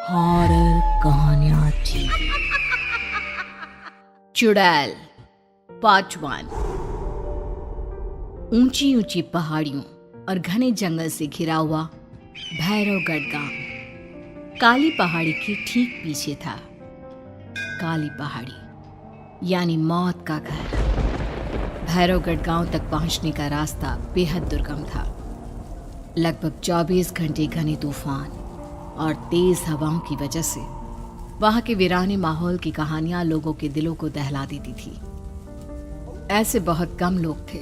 Horror कहानियां थी। चुड़ैल पार्ट 1। ऊंची ऊंची पहाड़ियों और घने जंगल से घिरा हुआ भैरवगढ़ गांव काली पहाड़ी के ठीक पीछे था। काली पहाड़ी यानी मौत का घर। भैरवगढ़ गांव तक पहुंचने का रास्ता बेहद दुर्गम था। लगभग 24 घंटे घने तूफान और तेज हवाओं की वजह से वहां के वीराने माहौल की कहानियां लोगों के दिलों को दहला देती थी। ऐसे बहुत कम लोग थे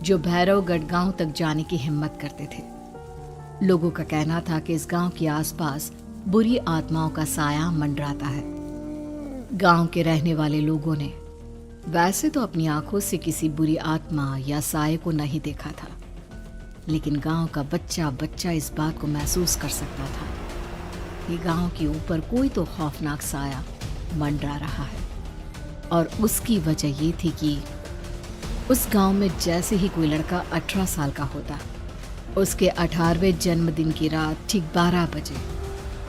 जो भैरवगढ़ गांव तक जाने की हिम्मत करते थे। लोगों का कहना था कि इस गांव के आसपास बुरी आत्माओं का साया मंडराता है। गांव के रहने वाले लोगों ने वैसे तो अपनी आंखों से किसी बुरी आत्मा या साये को नहीं देखा था, लेकिन गांव का बच्चा बच्चा इस बात को महसूस कर सकता था कि गांव के ऊपर कोई तो खौफनाक साया मंडरा रहा है। और उसकी वजह ये थी कि उस गांव में जैसे ही कोई लड़का 18 साल का होता, उसके 18वें जन्मदिन की रात ठीक 12 बजे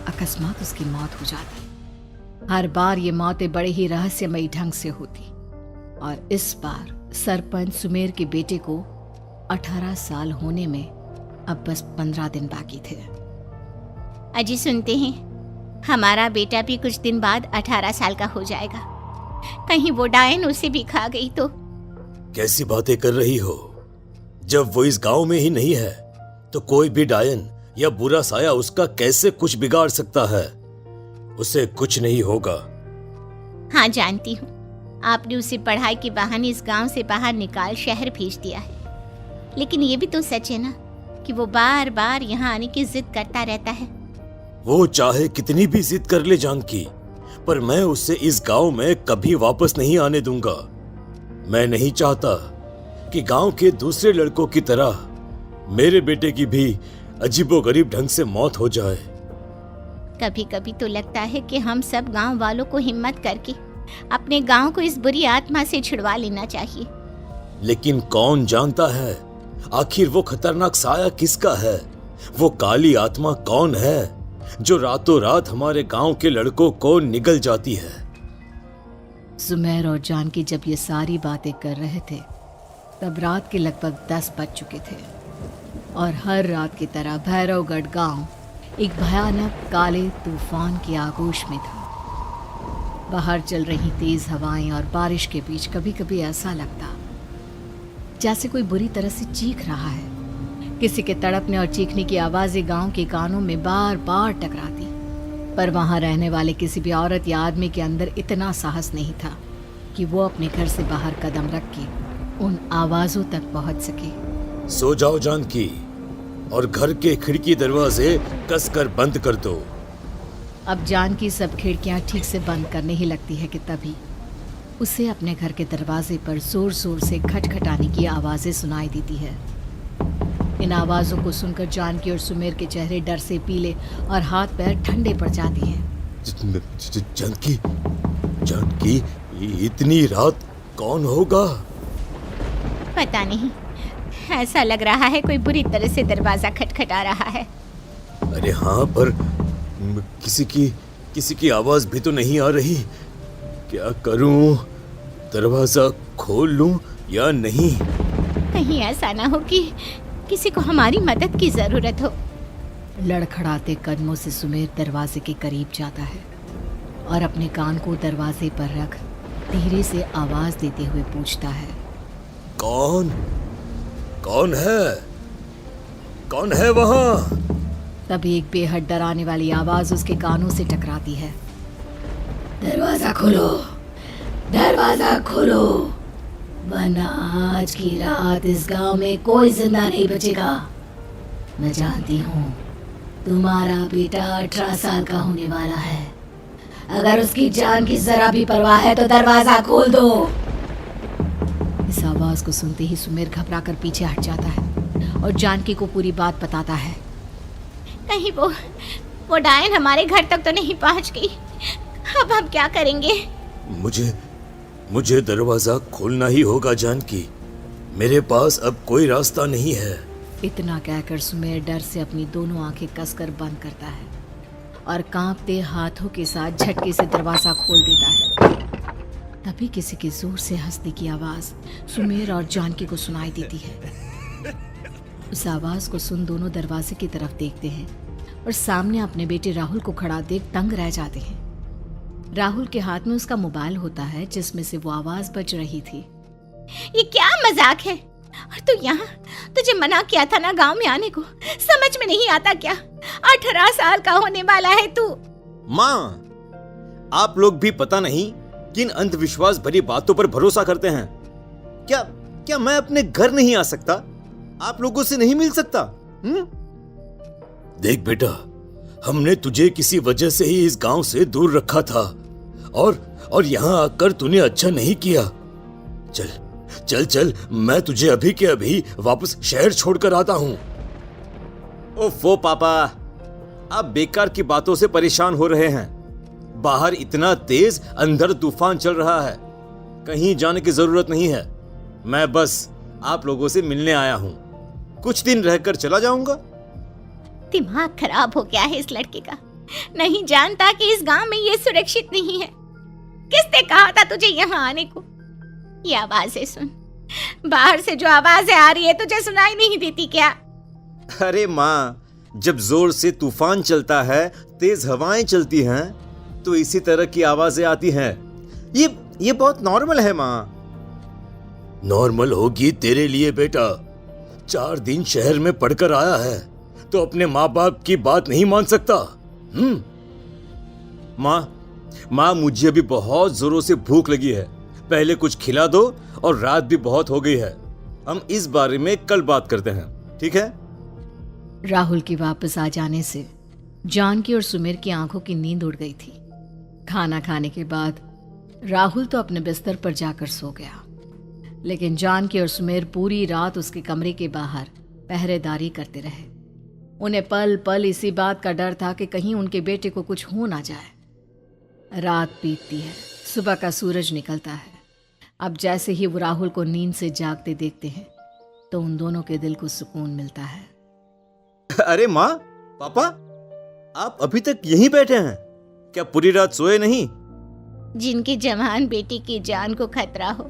अकस्मात उसकी मौत हो जाती। हर बार ये मौतें बड़े ही रहस्यमयी ढंग से होती और इस बार सरपंच सुमेर के बेटे को 18 साल होने में अब बस 15 दिन बाकी थे। अजी सुनते हैं, हमारा बेटा भी कुछ दिन बाद 18 साल का हो जाएगा। कहीं वो डायन उसे भी खा गई तो। कैसी बातें कर रही हो? जब वो इस गांव में ही नहीं है तो कोई भी डायन या बुरा साया उसका कैसे कुछ बिगाड़ सकता है? उसे कुछ नहीं होगा। हाँ जानती हूँ, आपने उसे पढ़ाई के बहाने इस गांव से बाहर निकाल शहर भेज दिया है, लेकिन ये भी तो सच है ना कि वो बार बार यहाँ आने की जिद करता रहता है। वो चाहे कितनी भी जिद कर ले जानकी, पर मैं उसे इस गांव में कभी वापस नहीं आने दूंगा। मैं नहीं चाहता कि गांव के दूसरे लड़कों की तरह मेरे बेटे की भी अजीबोगरीब ढंग से मौत हो जाए। कभी कभी तो लगता है कि हम सब गांव वालों को हिम्मत करके अपने गांव को इस बुरी आत्मा से छुड़वा लेना चाहिए। लेकिन कौन जानता है आखिर वो खतरनाक साया किसका है? वो काली आत्मा कौन है जो रातों रात हमारे गांव के लड़कों को निगल जाती है? सुमेर और जानकी जब ये सारी बातें कर रहे थे तब रात के लगभग 10 बज चुके थे और हर रात की तरह भैरवगढ़ गांव एक भयानक काले तूफान की आगोश में था। बाहर चल रही तेज हवाएं और बारिश के बीच कभी कभी ऐसा लगता जैसे कोई बुरी तरह से चीख रहा है। किसी के तड़पने और चीखने की आवाजें गांव के कानों में बार बार टकराती, पर वहां रहने वाले किसी भी औरत या आदमी के अंदर इतना साहस नहीं था कि वो अपने घर से बाहर कदम रख के उन आवाजों तक पहुंच सके। सो जाओ जानकी और घर के खिड़की दरवाजे कसकर बंद कर दो। अब जानकी सब खिड़कियां ठीक से बंद करने ही लगती है कि तभी उसे अपने घर के दरवाजे पर जोर जोर से खटखटाने की आवाजें सुनाई देती है। इन आवाजों को सुनकर जानकी और सुमेर के चेहरे डर से पीले और हाथ पैर ठंडे पड़ जाते हैं। जानकी, जानकी, इतनी रात कौन होगा? पता नहीं, ऐसा लग रहा है कोई बुरी तरह से दरवाजा खटखटा रहा है। अरे हाँ, पर किसी की आवाज भी तो नहीं आ रही। क्या करूं? दरवाजा खोल लूं या नहीं? कहीं ऐसा ना हो कि किसी को हमारी मदद की जरूरत हो। लड़खड़ाते कदमों से सुमेर दरवाजे के करीब जाता है और अपने कान को दरवाजे पर रख धीरे से आवाज देते हुए पूछता है, कौन कौन है? कौन है वहां? तभी एक बेहद डराने वाली आवाज उसके कानों से टकराती है। दरवाजा खोलो, दरवाजा खोलो, वरना आज की रात इस गांव में कोई जिंदा नहीं बचेगा। मैं जानती हूँ तुम्हारा बेटा 18 साल का होने वाला है। अगर उसकी जान की जरा भी परवाह है तो दरवाजा खोल दो। इस आवाज को सुनते ही सुमेर घबराकर पीछे हट जाता है और जानकी को पूरी बात बताता है। कहीं वो डायन हमारे घर तक तो नहीं पहुंच गई? अब हम क्या करेंगे? मुझे दरवाजा खोलना ही होगा जानकी। मेरे पास अब कोई रास्ता नहीं है। इतना कहकर सुमेर डर से अपनी दोनों आंखें कसकर बंद करता है और कांपते हाथों के साथ झटके से दरवाजा खोल देता है। तभी किसी के जोर से हंसने की आवाज सुमेर और जानकी को सुनाई देती है। उस आवाज को सुन दोनों दरवाजे की तरफ देखते हैं और सामने अपने बेटे राहुल को खड़ा देख दंग रह जाते हैं। राहुल के हाथ में उसका मोबाइल होता है जिसमें से वो आवाज बज रही थी। ये क्या मजाक है? और तू यहाँ, तुझे मना किया था ना गांव में आने को, समझ में नहीं आता क्या? 18 साल का होने वाला है तू। माँ, आप लोग भी पता नहीं किन अंधविश्वास भरी बातों पर भरोसा करते हैं। क्या मैं अपने घर नहीं आ सकता? आप लोगों से नहीं मिल सकता? देख बेटा, हमने तुझे किसी वजह से ही इस गांव से दूर रखा था और यहाँ आकर तूने अच्छा नहीं किया। चल, मैं तुझे अभी के अभी वापस शहर छोड़कर आता हूँ। ओफो पापा, आप बेकार की बातों से परेशान हो रहे हैं। बाहर इतना तेज अंधड़ तूफान चल रहा है, कहीं जाने की जरूरत नहीं है। मैं बस आप लोगों से मिलने आया हूँ, कुछ दिन रहकर चला जाऊंगा। दिमाग खराब हो गया है इस लड़के का, नहीं जानता कि इस गांव में ये सुरक्षित नहीं है। किसने कहा था तुझे यहाँ आने को? ये आवाजें सुन, बाहर से जो आवाजें आ रही है तुझे सुनाई नहीं देती क्या? अरे माँ, जब जोर से तूफान चलता है, तेज हवाएं चलती हैं, तो इसी तरह की आवाजें आती हैं। ये बहुत नॉर्मल है माँ। नॉर्मल होगी तेरे लिए बेटा। 4 दिन शहर में पढ़कर आया है तो अपने माँ बाप की बात नहीं मान सकता। माँ, मुझे अभी बहुत जोरों से भूख लगी है, पहले कुछ खिला दो, और रात भी बहुत हो गई है। हम इस बारे में कल बात करते हैं, ठीक है? राहुल के वापस आ जाने से जानकी और सुमेर की आंखों की नींद उड़ गई थी। खाना खाने के बाद राहुल तो अपने बिस्तर पर जाकर सो गया, लेकिन जानकी और सुमेर पूरी रात उसके कमरे के बाहर पहरेदारी करते रहे। उन्हें पल पल इसी बात का डर था कि कहीं उनके बेटे को कुछ हो ना जाए। रात बीतती है, सुबह का सूरज निकलता है। अब जैसे ही वो राहुल को नींद से जागते देखते हैं तो उन दोनों के दिल को सुकून मिलता है। अरे माँ, पापा, आप अभी तक यहीं बैठे हैं? क्या पूरी रात सोए नहीं? जिनकी जवान बेटी की जान को खतरा हो,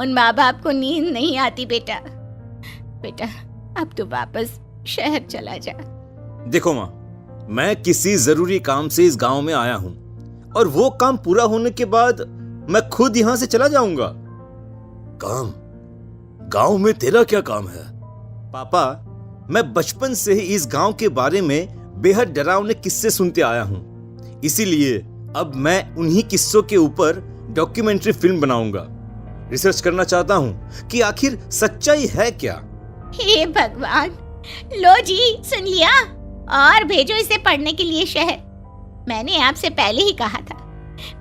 उन माँ बाप को नींद नहीं आती बेटा। अब तो वापस शहर चला जा। देखो माँ, मैं किसी जरूरी काम से इस गांव में आया हूँ, और वो काम पूरा होने के बाद मैं खुद यहाँ से चला जाऊंगा। काम? गांव में तेरा क्या काम है? पापा, मैं बचपन से ही इस गांव के बारे में बेहद डरावने किस्से सुनते आया हूँ, इसीलिए अब मैं उन्हीं किस्सों के ऊपर डॉक्यूमेंट्री फिल्म बनाऊंगा। रिसर्च करना चाहता हूँ कि आखिर सच्चाई है क्या। हे भगवान, लो जी, सुन लिया, और भेजो इसे पढ़ने के लिए शहर। मैंने आपसे पहले ही कहा था,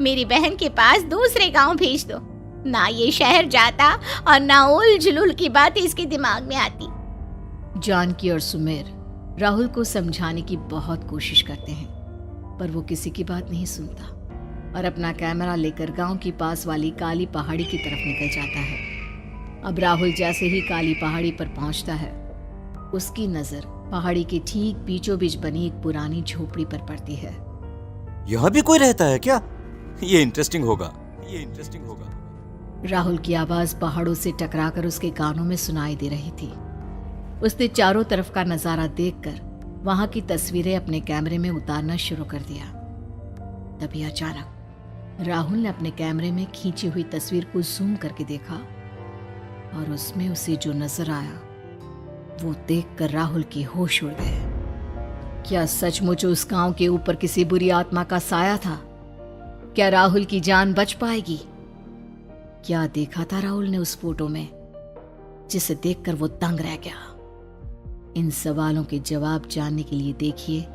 मेरी बहन के पास दूसरे गांव भेज दो। ना ये शहर जाता और ना उल जुलूल की बात इसके दिमाग में आती। जानकी और सुमेर राहुल को समझाने की बहुत कोशिश करते हैं, पर वो किसी की बात नहीं सुनता और अपना कैमरा लेकर गांव की पास वाली काली पहाड़ी की तरफ निकल जाता है। अब राहुल जैसे ही काली पहाड़ी पर पहुंचता है, उसकी नजर पहाड़ी के ठीक बीचों बीच बनी एक पुरानी झोपड़ी पर पड़ती है। यहाँ भी कोई रहता है क्या? ये इंटरेस्टिंग होगा। राहुल की आवाज पहाड़ों से टकराकर उसके कानों में सुनाई दे रही थी। उसने चारों तरफ का नजारा देखकर वहां की तस्वीरें अपने कैमरे में उतारना शुरू कर दिया। तभी अचानक राहुल ने अपने कैमरे में खींची हुई तस्वीर को जूम करके देखा, और उसमें उसे जो नजर आया वो देखकर राहुल के होश उड़ गए। क्या सचमुच उस गांव के ऊपर किसी बुरी आत्मा का साया था? क्या राहुल की जान बच पाएगी? क्या देखा था राहुल ने उस फोटो में जिसे देखकर वो दंग रह गया? इन सवालों के जवाब जानने के लिए देखिए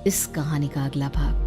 इस कहानी का अगला भाग।